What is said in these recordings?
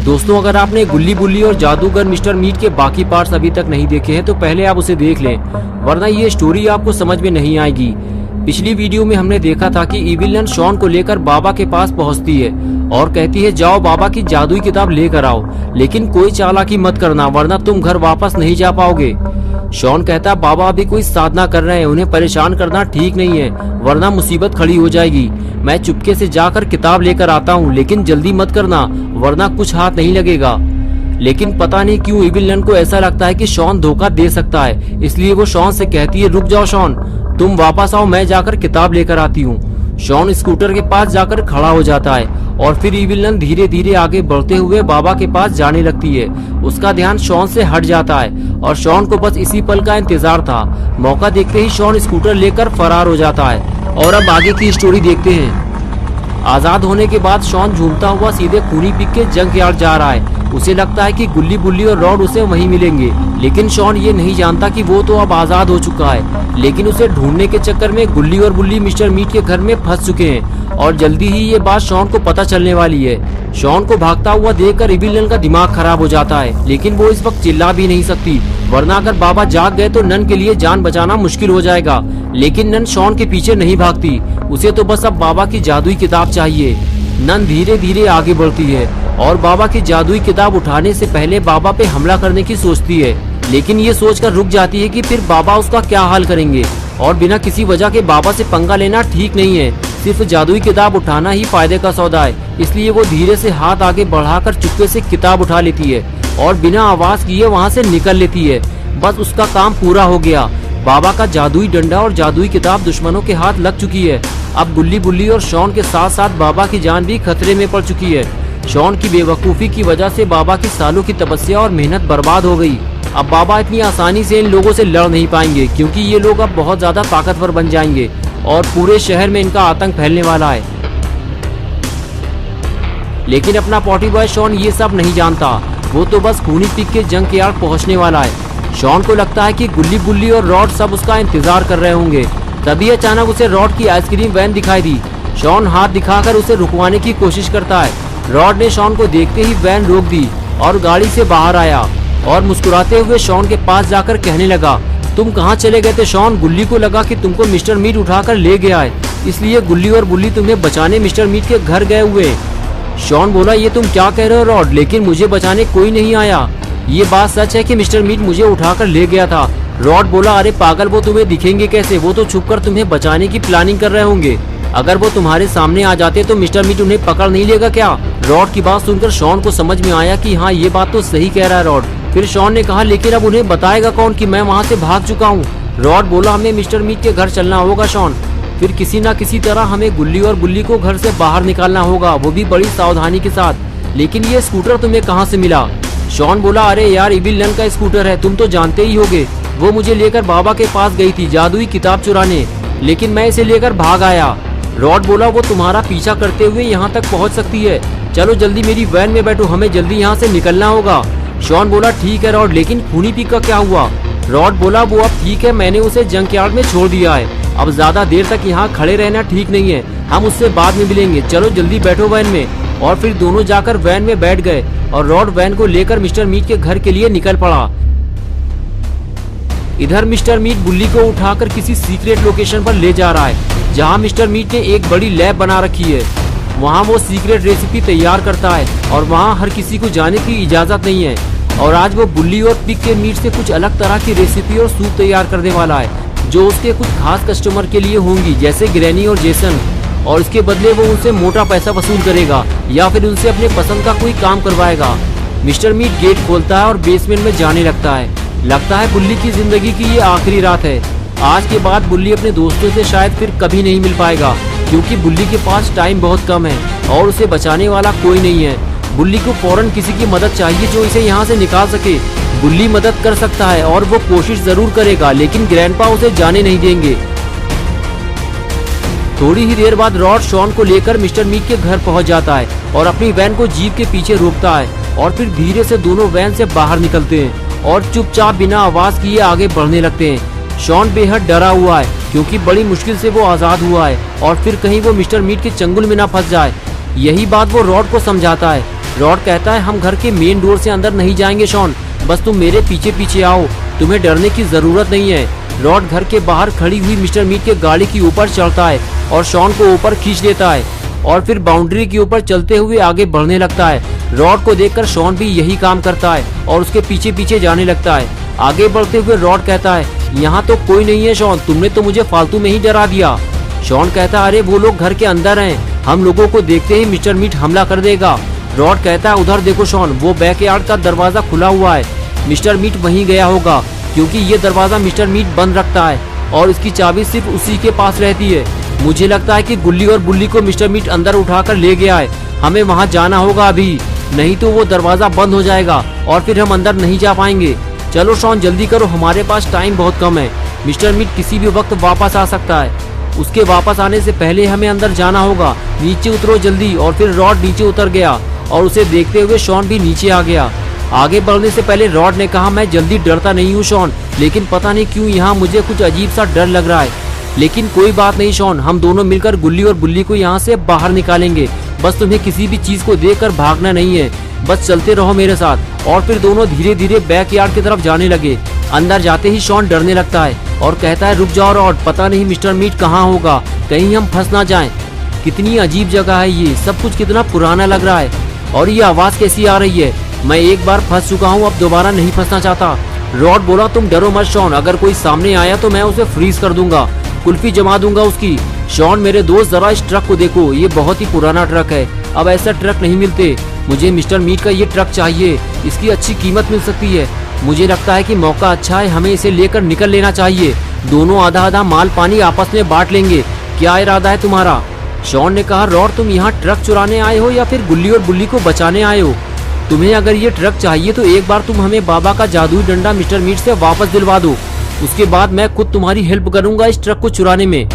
दोस्तों, अगर आपने गुल्ली बुल्ली और जादूगर मिस्टर मीट के बाकी पार्ट्स अभी तक नहीं देखे हैं तो पहले आप उसे देख लें, वरना ये स्टोरी आपको समझ में नहीं आएगी। पिछली वीडियो में हमने देखा था कि इविल नन शॉन को लेकर बाबा के पास पहुंचती है और कहती है जाओ बाबा की जादुई किताब लेकर आओ, लेकिन कोई चालाकी मत करना वरना तुम घर वापस नहीं जा पाओगे। शॉन कहता है बाबा अभी कोई साधना कर रहे हैं, उन्हें परेशान करना ठीक नहीं है वरना मुसीबत खड़ी हो जाएगी। मैं चुपके से जाकर किताब लेकर आता हूँ, लेकिन जल्दी मत करना वरना कुछ हाथ नहीं लगेगा। लेकिन पता नहीं क्यों इविल नन को ऐसा लगता है कि शॉन धोखा दे सकता है, इसलिए वो शॉन से कहती है रुक जाओ शॉन, तुम वापस आओ, मैं जाकर किताब लेकर आती हूँ। शॉन स्कूटर के पास जाकर खड़ा हो जाता है और फिर इविल नन धीरे धीरे आगे बढ़ते हुए बाबा के पास जाने लगती है। उसका ध्यान शॉन से हट जाता है और शॉन को बस इसी पल का इंतजार था। मौका देखते ही शॉन स्कूटर लेकर फरार हो जाता है। और अब आगे की स्टोरी देखते हैं। आजाद होने के बाद शॉन झूमता हुआ सीधे खूनी पिग के जंक यार्ड जा रहा है। उसे लगता है कि गुल्ली बुल्ली और रॉड उसे वहीं मिलेंगे, लेकिन शॉन ये नहीं जानता कि वो तो अब आजाद हो चुका है। लेकिन उसे ढूंढने के चक्कर में गुल्ली और बुल्ली मिस्टर मीट के घर में फंस चुके हैं और जल्दी ही ये बात शॉन को पता चलने वाली है। शॉन को भागता हुआ देखकर इविल नन का दिमाग खराब हो जाता है, लेकिन वो इस वक्त चिल्ला भी नहीं सकती वरना अगर बाबा जाग गए तो नन के लिए जान बचाना मुश्किल हो जाएगा। लेकिन नन शॉन के पीछे नहीं भागती, उसे तो बस अब बाबा की जादुई किताब चाहिए। नन धीरे धीरे आगे बढ़ती है और बाबा की जादुई किताब उठाने से पहले बाबा पे हमला करने की सोचती है, लेकिन ये सोचकर रुक जाती है कि फिर बाबा उसका क्या हाल करेंगे और बिना किसी वजह के बाबा से पंगा लेना ठीक नहीं है। सिर्फ जादुई किताब उठाना ही फायदे का सौदा है, इसलिए वो धीरे से हाथ आगे बढ़ाकर चुपके से किताब उठा लेती है और बिना आवाज किए वहाँ से निकल लेती है। बस उसका काम पूरा हो गया। बाबा का जादुई डंडा और जादुई किताब दुश्मनों के हाथ लग चुकी है। अब गुल्ली बुल्ली और शॉन के साथ साथ बाबा की जान भी खतरे में पड़ चुकी है। शॉन की बेवकूफी की वजह से बाबा की सालों की तपस्या और मेहनत बर्बाद हो गई। अब बाबा इतनी आसानी से इन लोगों से लड़ नहीं पाएंगे, क्योंकि ये लोग अब बहुत ज्यादा ताकतवर बन जाएंगे और पूरे शहर में इनका आतंक फैलने वाला है। लेकिन अपना पॉटी बॉय शॉन ये सब नहीं जानता, वो तो बस खूनी पिग के जंक यार्ड पहुंचने वाला है। शॉन को लगता है कि गुल्ली बुल्ली और रॉड सब उसका इंतजार कर रहे होंगे। तभी अचानक उसे रॉड की आइसक्रीम वैन दिखाई दी। शॉन हाथ दिखाकर उसे रुकवाने की कोशिश करता है। रॉड ने शॉन को देखते ही वैन रोक दी और गाड़ी से बाहर आया और मुस्कुराते हुए शॉन के पास जाकर कहने लगा तुम कहाँ चले गए थे शॉन? गुल्ली को लगा कि तुमको मिस्टर मीट उठाकर ले गया है, इसलिए गुल्ली और बुल्ली तुम्हें बचाने मिस्टर मीट के घर गए हुए। शॉन बोला ये तुम क्या कह रहे हो रॉड, लेकिन मुझे बचाने कोई नहीं आया। ये बात सच है कि मिस्टर मीट मुझे उठाकर ले गया था। रॉड बोला अरे पागल, वो तुम्हें दिखेंगे कैसे, वो तो छुपकर तुम्हें बचाने की प्लानिंग कर रहे होंगे। अगर वो तुम्हारे सामने आ जाते तो मिस्टर मीट उन्हें पकड़ नहीं लेगा क्या? रॉड की बात सुनकर शॉन को समझ में आया कि हाँ ये बात तो सही कह रहा है रॉड। फिर शॉन ने कहा लेकिन अब उन्हें बताएगा कौन कि मैं वहाँ से भाग चुका हूँ? रॉड बोला हमें मिस्टर मीट के घर चलना होगा शॉन, फिर किसी न किसी तरह हमें गुल्ली और बुल्ली को घर से बाहर निकालना होगा, वो भी बड़ी सावधानी के साथ। लेकिन ये स्कूटर तुम्हें कहाँ से मिला? शॉन बोला अरे यार इविल नन का स्कूटर है, तुम तो जानते ही होगे। वो मुझे लेकर बाबा के पास गई थी जादुई किताब चुराने, लेकिन मैं इसे लेकर भाग आया। रॉड बोला वो तुम्हारा पीछा करते हुए यहाँ तक पहुँच सकती है, चलो जल्दी मेरी वैन में बैठो, हमें जल्दी यहाँ से निकलना होगा। शॉन बोला ठीक है रॉड, लेकिन खूनी पिग का क्या हुआ? रॉड बोला वो अब ठीक है, मैंने उसे जंक यार्ड में छोड़ दिया है, अब ज्यादा देर तक यहाँ खड़े रहना ठीक नहीं है, हम उससे बाद में मिलेंगे, चलो जल्दी बैठो वैन में। और फिर दोनों जाकर वैन में बैठ गए और रॉड वैन को लेकर मिस्टर मीट के घर के लिए निकल पड़ा। इधर मिस्टर मीट बुल्ली को उठाकर किसी सीक्रेट लोकेशन पर ले जा रहा है, जहाँ मिस्टर मीट ने एक बड़ी लैब बना रखी है। वहाँ वो सीक्रेट रेसिपी तैयार करता है और वहाँ हर किसी को जाने की इजाजत नहीं है। और आज वो बुल्ली और पिग के मीट से कुछ अलग तरह की रेसिपी और सूप तैयार करने वाला है, जो उसके कुछ खास कस्टमर के लिए होंगी, जैसे ग्रैनी और जेसन। और इसके बदले वो उनसे मोटा पैसा वसूल करेगा या फिर उनसे अपने पसंद का कोई काम करवाएगा। मिस्टर मीट गेट खोलता है और बेसमेंट में जाने लगता है। लगता है बुल्ली की जिंदगी की ये आखिरी रात है। आज के बाद बुल्ली अपने दोस्तों से शायद फिर कभी नहीं मिल पाएगा, क्योंकि बुल्ली के पास टाइम बहुत कम है और उसे बचाने वाला कोई नहीं है। बुल्ली को फौरन किसी की मदद चाहिए जो इसे यहाँ से निकाल सके। बुल्ली मदद कर सकता है और वो कोशिश जरूर करेगा, लेकिन ग्रैंडपा उसे जाने नहीं देंगे। थोड़ी ही देर बाद रॉड शॉन को लेकर मिस्टर मीट के घर पहुंच जाता है और अपनी वैन को जीप के पीछे रोकता है और फिर धीरे से दोनों वैन से बाहर निकलते हैं और चुपचाप बिना आवाज किए आगे बढ़ने लगते हैं। शॉन बेहद डरा हुआ है, क्योंकि बड़ी मुश्किल से वो आजाद हुआ है और फिर कहीं वो मिस्टर मीट के चंगुल में ना फंस जाए। यही बात वो रॉड को समझाता है रॉड कहता है हम घर के मेन डोर से अंदर नहीं जाएंगे शॉन, बस तुम मेरे पीछे पीछे आओ, तुम्हें डरने की जरूरत नहीं है। रॉड घर के बाहर खड़ी हुई मिस्टर मीट के गाड़ी के ऊपर चढ़ता है और शॉन को ऊपर खींच लेता है और फिर बाउंड्री के ऊपर चलते हुए आगे बढ़ने लगता है। रॉड को देखकर शॉन भी यही काम करता है और उसके पीछे पीछे जाने लगता है। आगे बढ़ते हुए रॉड कहता है यहाँ तो कोई नहीं है शॉन, तुमने तो मुझे फालतू में ही डरा दिया। शॉन कहता है अरे वो लोग घर के अंदर हैं, हम लोगों को देखते ही मिस्टर मीट हमला कर देगा। रॉड कहता है उधर देखो शॉन, वो बैकयार्ड का दरवाजा खुला हुआ है, मिस्टर मीट वहीं गया होगा क्योंकि ये दरवाजा मिस्टर मीट बंद रखता है और इसकी चाबी सिर्फ उसी के पास रहती है। मुझे लगता है कि गुल्ली और बुल्ली को मिस्टर मीट अंदर उठाकर ले गया है, हमें वहाँ जाना होगा अभी, नहीं तो वो दरवाजा बंद हो जाएगा और फिर हम अंदर नहीं जा पाएंगे। चलो शॉन जल्दी करो, हमारे पास टाइम बहुत कम है, मिस्टर मीट किसी भी वक्त वापस आ सकता है, उसके वापस आने से पहले हमें अंदर जाना होगा, नीचे उतरो जल्दी। और फिर रॉड नीचे उतर गया और उसे देखते हुए शॉन भी नीचे आ गया। आगे बढ़ने से पहले रॉड ने कहा मैं जल्दी डरता नहीं हूँ शॉन, लेकिन पता नहीं क्यों यहाँ मुझे कुछ अजीब सा डर लग रहा है। लेकिन कोई बात नहीं शॉन, हम दोनों मिलकर गुल्ली और बुल्ली को यहाँ से बाहर निकालेंगे, बस तुम्हें किसी भी चीज को देखकर भागना नहीं है, बस चलते रहो मेरे साथ। और फिर दोनों धीरे धीरे बैकयार्ड की तरफ जाने लगे। अंदर जाते ही शॉन डरने लगता है और कहता है रुक जाओ रॉड, पता नहीं मिस्टर मीट कहाँ होगा, कहीं हम फंस ना जाएं। कितनी अजीब जगह है ये, सब कुछ कितना पुराना लग रहा है और ये आवाज कैसी आ रही है, मैं एक बार फंस चुका हूँ, अब दोबारा नहीं फंसना चाहता। रॉड बोला तुम डरो मत शॉन, अगर कोई सामने आया तो मैं उसे फ्रीज कर दूंगा, कुल्फी जमा दूंगा उसकी। शॉन मेरे दोस्त जरा इस ट्रक को देखो, ये बहुत ही पुराना ट्रक है, अब ऐसा ट्रक नहीं मिलते, मुझे मिस्टर मीट का ये ट्रक चाहिए, इसकी अच्छी कीमत मिल सकती है, मुझे लगता है कि मौका अच्छा है, हमें इसे लेकर निकल लेना चाहिए, दोनों आधा आधा माल पानी आपस में बांट लेंगे, क्या इरादा है तुम्हारा? शॉन ने कहा रॉड तुम यहाँ ट्रक चुराने आए हो या फिर गुल्ली और बुल्ली को बचाने आए हो? तुम्हें अगर ये ट्रक चाहिए तो एक बार तुम हमें बाबा का जादुई डंडा मिस्टर मीट से वापस दिलवा दो, उसके बाद मैं खुद तुम्हारी हेल्प करूंगा इस ट्रक को चुराने में।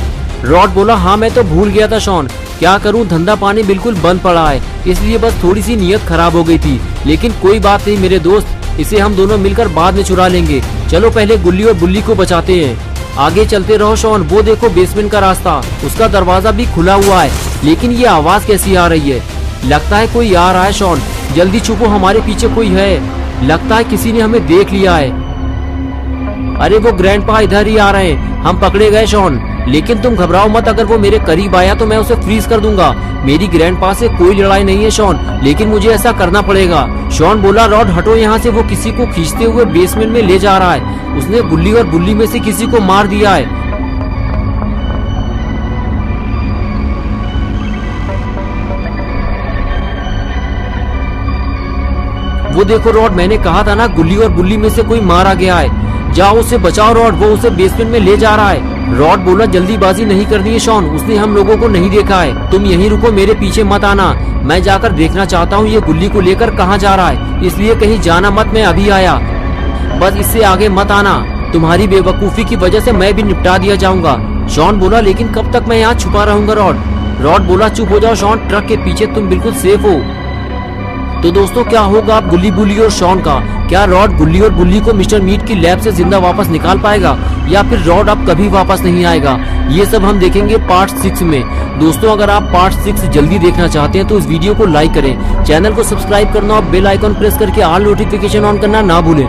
रॉड बोला हाँ मैं तो भूल गया था शॉन, क्या करूं, धंधा पानी बिल्कुल बंद पड़ा है, इसलिए बस थोड़ी सी नीयत खराब हो गई थी, लेकिन कोई बात नहीं मेरे दोस्त, इसे हम दोनों मिलकर बाद में चुरा लेंगे, चलो पहले गुल्ली और बुल्ली को बचाते हैं। आगे चलते रहो शॉन, वो देखो बेसमेंट का रास्ता, उसका दरवाजा भी खुला हुआ है, लेकिन ये आवाज कैसी आ रही है, लगता है कोई आ रहा है शॉन, जल्दी छुपो, हमारे पीछे कोई है, लगता है किसी ने हमें देख लिया है। अरे वो ग्रैंडपा इधर ही आ रहे हैं, हम पकड़े गए शॉन, लेकिन तुम घबराओ मत, अगर वो मेरे करीब आया तो मैं उसे फ्रीज कर दूंगा, मेरी ग्रैंडपा से कोई लड़ाई नहीं है शॉन, लेकिन मुझे ऐसा करना पड़ेगा। शॉन बोला रॉड हटो यहाँ से, वो किसी को खींचते हुए बेसमेंट में ले जा रहा है, उसने गुल्ली और बुल्ली में से किसी को मार दिया है। वो देखो रॉड, मैंने कहा था ना गुल्ली और बुल्ली में से कोई मारा गया है, जाओ उसे बचाओ रॉड, वो उसे बेसमेंट में ले जा रहा है। रॉड बोला जल्दीबाजी नहीं करनी है शॉन, उसने हम लोगों को नहीं देखा है, तुम यहीं रुको, मेरे पीछे मत आना, मैं जाकर देखना चाहता हूँ ये गुल्ली को लेकर कहाँ जा रहा है, इसलिए कहीं जाना मत, मैं अभी आया, बस इससे आगे मत आना, तुम्हारी बेवकूफी की वजह से मैं भी निपटा दिया जाऊंगा। शॉन बोला लेकिन कब तक मैं यहाँ छुपा रहूंगा रॉड? रॉड बोला चुप हो जाओ शॉन, ट्रक के पीछे तुम बिल्कुल सेफ हो। तो दोस्तों क्या होगा अब गुल्ली बुल्ली और शॉन का, क्या रॉड गुल्ली और बुल्ली को मिस्टर मीट की लैब से जिंदा वापस निकाल पाएगा या फिर रॉड अब कभी वापस नहीं आएगा? ये सब हम देखेंगे पार्ट 6 में। दोस्तों अगर आप पार्ट 6 जल्दी देखना चाहते हैं तो इस वीडियो को लाइक करें, चैनल को सब्सक्राइब करना और बेल आइकॉन प्रेस करके ऑल नोटिफिकेशन ऑन करना ना भूलें।